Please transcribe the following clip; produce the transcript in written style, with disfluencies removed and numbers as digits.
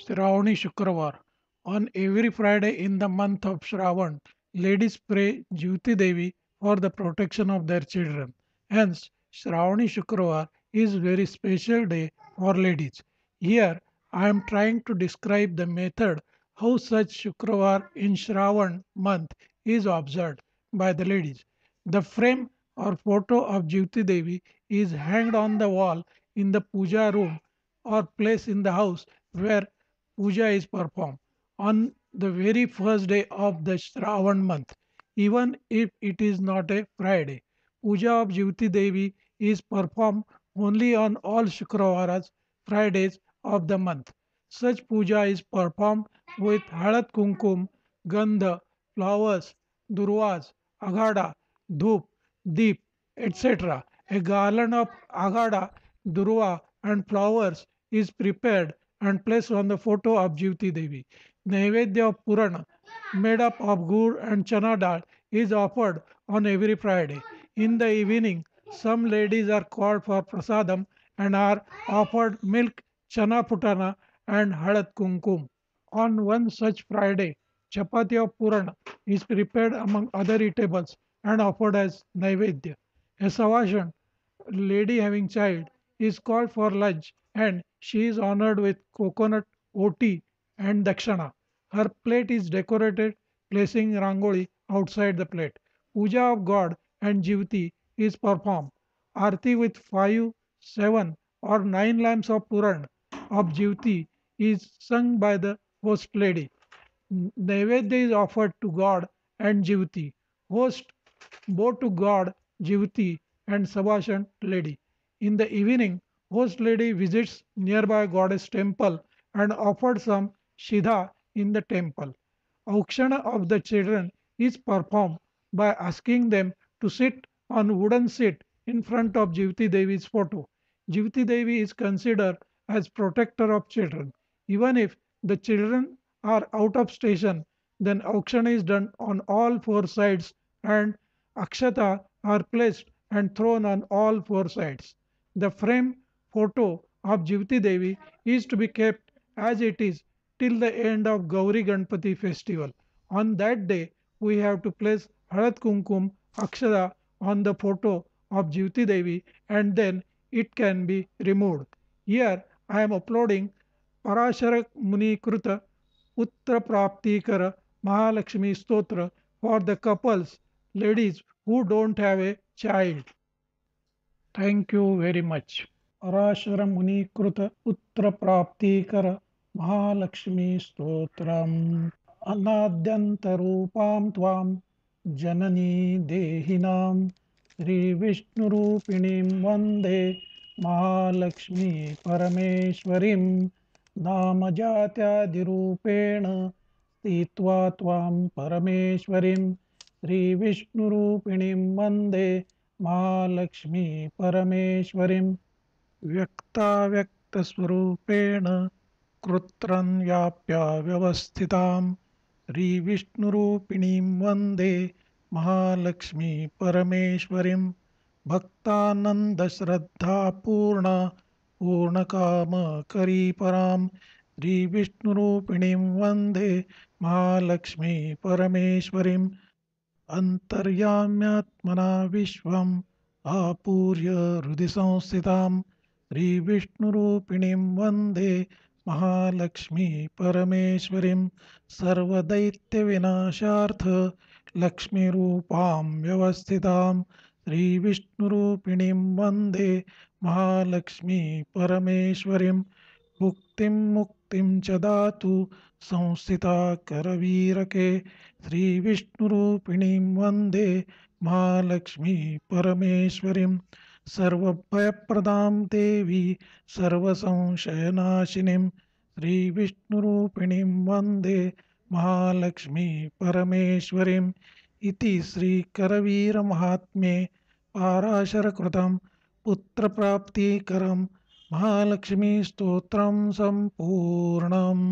Shravani Shukrawar. On every Friday in the month of Shravan, ladies pray Jyoti Devi for the protection of their children. Hence, Shravani Shukrawar is very special day for ladies. Here, I am trying to describe the method how such Shukrawar in Shravan month is observed by the ladies. The frame or photo of Jyoti Devi is hanged on the wall in the puja room or place in the house where puja is performed on the very first day of the Shravan month, even if it is not a Friday. Puja of Jyoti Devi is performed only on all Shukravaras, Fridays of the month. Such puja is performed with Halat Kumkum, Gandha, flowers, Durvas, Aghada, Dhoop, Deep, etc. A garland of Aghada, Durva, and flowers is prepared and placed on the photo of Jyoti Devi. Naivedya of Purana, made up of gur and chana dal, is offered on every Friday. In the evening, some ladies are called for prasadam and are offered milk, chana putana, and halat kumkum. On one such Friday, chapati of Purana is prepared among other eatables and offered as Naivedya. A savashan, lady having child, is called for lunch and she is honored with coconut, oti, and dakshana. Her plate is decorated, placing rangoli outside the plate. Puja of God and Jivti is performed. Arti with 5, 7, or 9 lamps of Puran of Jivti is sung by the host lady. Naivedya is offered to God and Jivti. Host both to God, Jivti, and Sabashan lady. In the evening, host lady visits nearby goddess temple and offered some Shidha in the temple. Aukshana of the children is performed by asking them to sit on wooden seat in front of Jivti Devi's photo. Jivti Devi is considered as protector of children. Even if the children are out of station, then auction is done on all four sides and akshata are placed and thrown on all four sides. The frame photo of Jivti Devi is to be kept as it is till the end of Gauri Ganpati festival. On that day, we have to place Harat Kumkum Akshara on the photo of Jivti Devi and then it can be removed. Here I am uploading Parashara Muni Kruta Putra Praptikara Mahalakshmi Stotra for the couples, ladies who don't have a child. Thank you very much. Parashar मुनिकृत पुत्र प्राप्तिकर महालक्ष्मी स्तोत्रम् अनाद्यन्तरूपां त्वां जननी देहिनां श्रीविष्णुरूपिणीं वन्दे महालक्ष्मी परमेश्वरीं नामजात्यादिरूपेण स्थित्वा त्वां परमेश्वरीं श्रीविष्णुरूपिणीं वन्दे महालक्ष्मी परमेश्वरीं व्यक्ताव्यक्तस्वरूपेण कृत्रं व्याप्य व्यवस्थितां श्रीविष्णुरूपिणीं वन्दे महालक्ष्मी परमेश्वरीं भक्तानन्दश्रद्धापूर्णा पूर्णकामकरी परां श्रीविष्णुरूपिणीं वन्दे महालक्ष्मी परमेश्वरीं अन्तर्याम्यात्मना विश्वम् आपूर्य हृदि संस्थितां श्रीविष्णुरूपिणीं वन्दे महालक्ष्मी परमेश्वरीं सर्वदैत्यविनाशार्थ लक्ष्मीरूपां व्यवस्थितां श्रीविष्णुरूपिणीं वन्दे महालक्ष्मी परमेश्वरीं भुक्तिं मुक्तिं च दातु संस्थिता करवीरके श्रीविष्णुरूपिणीं वन्दे महालक्ष्मी परमेश्वरीं सर्वभयप्रदां देवी सर्वसंशयनाशिनीं श्रीविष्णुरूपिणीं वन्दे महालक्ष्मी परमेश्वरीं इति श्रीकरवीरमाहात्म्ये पाराशरकृतं पुत्रप्राप्तिकरं महालक्ष्मीस्तोत्रं सम्पूर्णम्